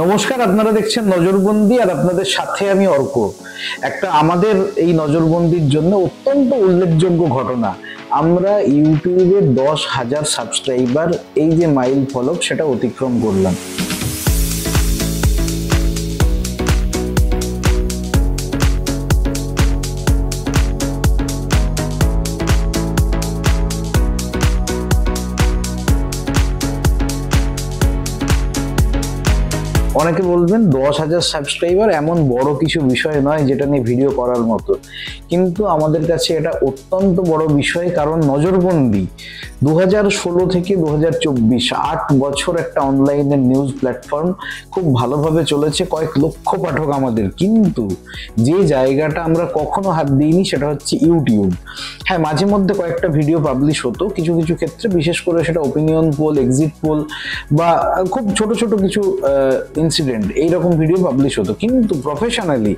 নমস্কার, আপনারা দেখছেন নজরবন্দি আর আপনাদের সাথে আমি অর্ক। একটা আমাদের এই নজরবন্দির জন্য অত্যন্ত উল্লেখযোগ্য ঘটনা, আমরা ইউটিউবে 10,000 সাবস্ক্রাইবার এই যে মাইল ফলক সেটা অতিক্রম করলাম। অনেকে বলবেন 10,000 সাবস্ক্রাইবার এমন বড় কিছু বিষয় নয় যেটা নিয়ে ভিডিও করার মতো, কিন্তু আমাদের কাছে এটা অত্যন্ত বড় বিষয়। কারণ নজরবন্দি 2016 থেকে 2024 8 বছর একটা অনলাইনের নিউজ প্ল্যাটফর্ম, খুব ভালোভাবে চলেছে, কয়েক লক্ষ পাঠক আমাদের। কিন্তু যে জায়গাটা আমরা কখনো হাত দিইনি সেটা হচ্ছে ইউটিউব। হ্যাঁ, মাঝে মধ্যে কয়েকটা ভিডিও পাবলিশ হতো, কিছু কিছু ক্ষেত্রে, বিশেষ করে সেটা ওপিনিয়ন পোল, এক্সিট পোল বা খুব ছোট ছোট কিছু ইনসিডেন্ট, এইরকম ভিডিও পাবলিশ হতো। কিন্তু প্রফেশনালি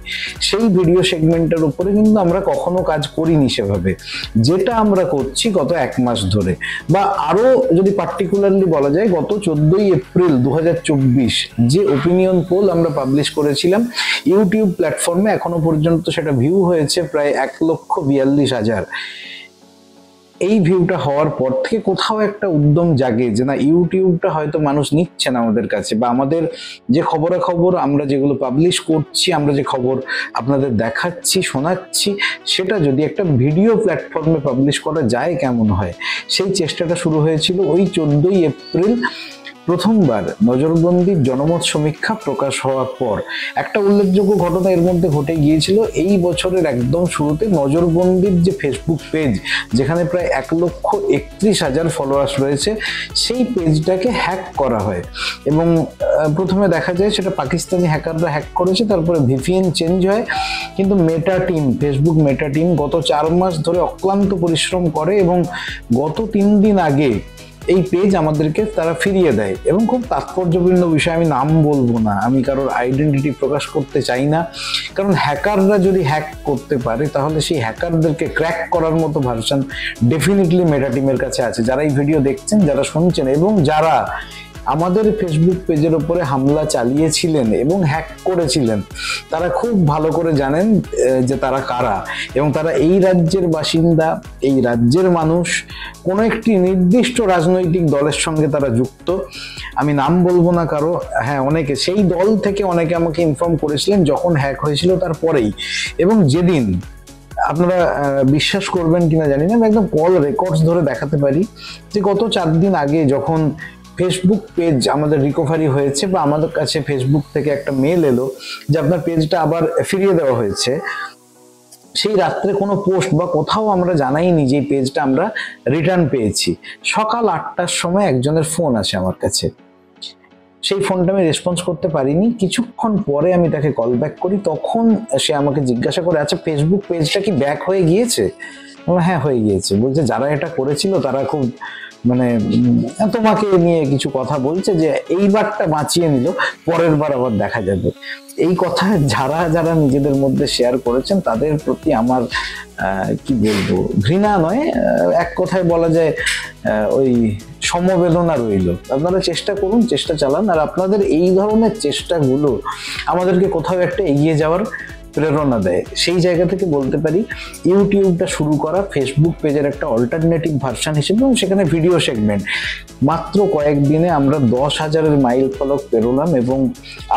সেই ভিডিও সেগমেন্টের উপরে কিন্তু আমরা কখনো কাজ করিনি সেভাবে, যেটা আমরা করছি গত 1 মাস ধরে। বা আরো যদি পার্টিকুলারলি বলা যায়, গত 14ই এপ্রিল 2024 যে ওপিনিয়ন পোল আমরা পাবলিশ করেছিলাম ইউটিউব প্ল্যাটফর্মে, এখনো পর্যন্ত সেটা ভিউ হয়েছে প্রায় 1,42,000। এই ভিউটা হওয়ার পর থেকে কোথাও একটা উদ্যম জাগে যে না, ইউটিউবটা হয়তো মানুষ নিচ্ছে না আমাদের কাছে, বা আমাদের যে খবরাখবর আমরা যেগুলো পাবলিশ করছি, আমরা যে খবর আপনাদের দেখাচ্ছি, শোনাচ্ছি, সেটা যদি একটা ভিডিও প্ল্যাটফর্মে পাবলিশ করা যায় কেমন হয়। সেই চেষ্টাটা শুরু হয়েছিল ওই 14ই এপ্রিল। প্রথমবার নজরবন্দির জনমত সমীক্ষা প্রকাশ হওয়ার পর একটা উল্লেখযোগ্য ঘটনা এর মধ্যে ঘটে গিয়েছিল। এই বছরের একদম শুরুতে নজরবন্দির যে ফেসবুক পেজ, যেখানে প্রায় 1,31,000 ফলোয়ার্স রয়েছে, সেই পেজটাকে হ্যাক করা হয়। এবং প্রথমে দেখা যায় সেটা পাকিস্তানি হ্যাকাররা হ্যাক করেছে, তারপরে ভিপিএন চেঞ্জ হয়। কিন্তু মেটা টিম, ফেসবুক মেটা টিম গত 4 মাস ধরে অক্লান্ত পরিশ্রম করে এবং গত 3 দিন আগে এই পেজ আমাদেরকে তারা ফিরিয়ে দেয়। এবং খুব তাৎপর্যপূর্ণ বিষয়, আমি নাম বলবো না, আমি কারোর আইডেন্টিটি প্রকাশ করতে চাই না, কারণ হ্যাকাররা যদি হ্যাক করতে পারে তাহলে সেই হ্যাকারদেরকে ক্র্যাক করার মতো ভার্সন ডেফিনেটলি মেটা টিমের কাছে আছে। যারা এই ভিডিও দেখছেন, যারা শুনছেন এবং যারা আমাদের ফেসবুক পেজের উপরে হামলা চালিয়েছিলেন এবং হ্যাক করেছিলেন, তারা খুব ভালো করে জানেন যে তারা কারা, এবং তারা এই রাজ্যের বাসিন্দা, এই রাজ্যের মানুষ, কোনো একটি নির্দিষ্ট রাজনৈতিক দলের সঙ্গে তারা যুক্ত। আমি নাম বলবো না কারো। হ্যাঁ, অনেকে সেই দল থেকে অনেকে আমাকে ইনফর্ম করেছিলেন যখন হ্যাক হয়েছিল তারপরেই। এবং যেদিন, আপনারা বিশ্বাস করবেন কিনা জানি না, আমি একদম কল রেকর্ডস ধরে দেখাতে পারি যে গত 4 দিন আগে যখন ফেসবুক পেজ আমাদের রিকভারি হয়েছে, বা আমাদের কাছে ফেসবুক থেকে একটা মেল এলো যে আপনার পেজটা আবার ফিরিয়ে দেওয়া হয়েছে, সেই রাত্রে কোনো পোস্ট বা কোথাও আমরা জানাইনি যে পেজটা আমরা রিটার্ন পেয়েছি। সকাল 8টার সময় একজনের ফোন আসে আমার কাছে। সেই ফোনটা আমি রেসপন্স করতে পারিনি। কিছুক্ষণ পরে আমি তাকে কল ব্যাক করি, তখন সে আমাকে জিজ্ঞাসা করে, আচ্ছা ফেসবুক পেজটা কি ব্যাক হয়ে গিয়েছে? হ্যাঁ, হয়ে গিয়েছে। বলছে যারা এটা করেছিল তারা খুব তোমাকে নিয়ে কিছু কথা বলছে, যে এইবারটা বাঁচিয়ে নিল, পরের বার আবার দেখা যাবে। এই কথা যারা যারা নিজেদের মধ্যে শেয়ার করেছেন তাদের প্রতি আমার কি বলবো, ঘৃণা নয়, এক কথায় বলা যায় ওই সমবেদনা রইল। আপনারা চেষ্টা করুন, চেষ্টা চালান, আর আপনাদের এই ধরনের চেষ্টাগুলো আমাদেরকে কোথাও একটা এগিয়ে যাওয়ার প্রেরণা দেয়। সেই জায়গা থেকে বলতে পারি ইউটিউবটা শুরু করা ফেসবুক পেজের একটা অল্টারনেটিভ ভার্সন হিসেবে, এবং সেখানে ভিডিও সেগমেন্ট, মাত্র কয়েকদিনে আমরা 10,000-এর মাইল ফলক পেরোলাম। এবং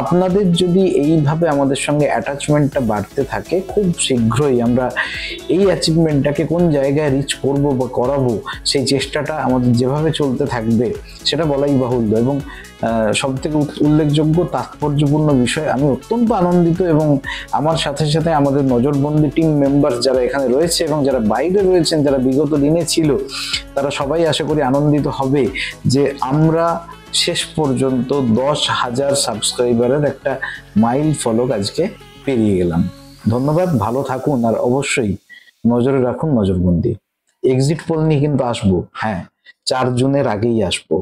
আপনাদের যদি এইভাবে আমাদের সঙ্গে অ্যাটাচমেন্টটা বাড়তে থাকে, খুব শীঘ্রই আমরা এই অ্যাচিভমেন্টটাকে কোন জায়গায় রিচ করব বা করাবো, সেই চেষ্টাটা আমাদের যেভাবে চলতে থাকবে সেটা বলাই বাহুল্য। এবং সব থেকে উল্লেখযোগ্য তাৎপর্যপূর্ণ বিষয়, আমি অত্যন্ত আনন্দিত, এবং আমার সাথে সাথে আমাদের নজরবন্দি টিম মেম্বার যারা এখানে রয়েছে এবং যারা বাইরে রয়েছেন, যারা বিগত দিনে ছিল, তারা সবাই আশা করি আনন্দিত হবে যে আমরা শেষ পর্যন্ত 10,000 সাবস্ক্রাইবারের একটা মাইল ফলক আজকে পেরিয়ে গেলাম। ধন্যবাদ, ভালো থাকুন, আর অবশ্যই নজরে রাখুন নজরবন্দি। এক্সিট পোল নিয়ে কিন্তু আসবো, হ্যাঁ, 4 জুনের আগেই আসবো।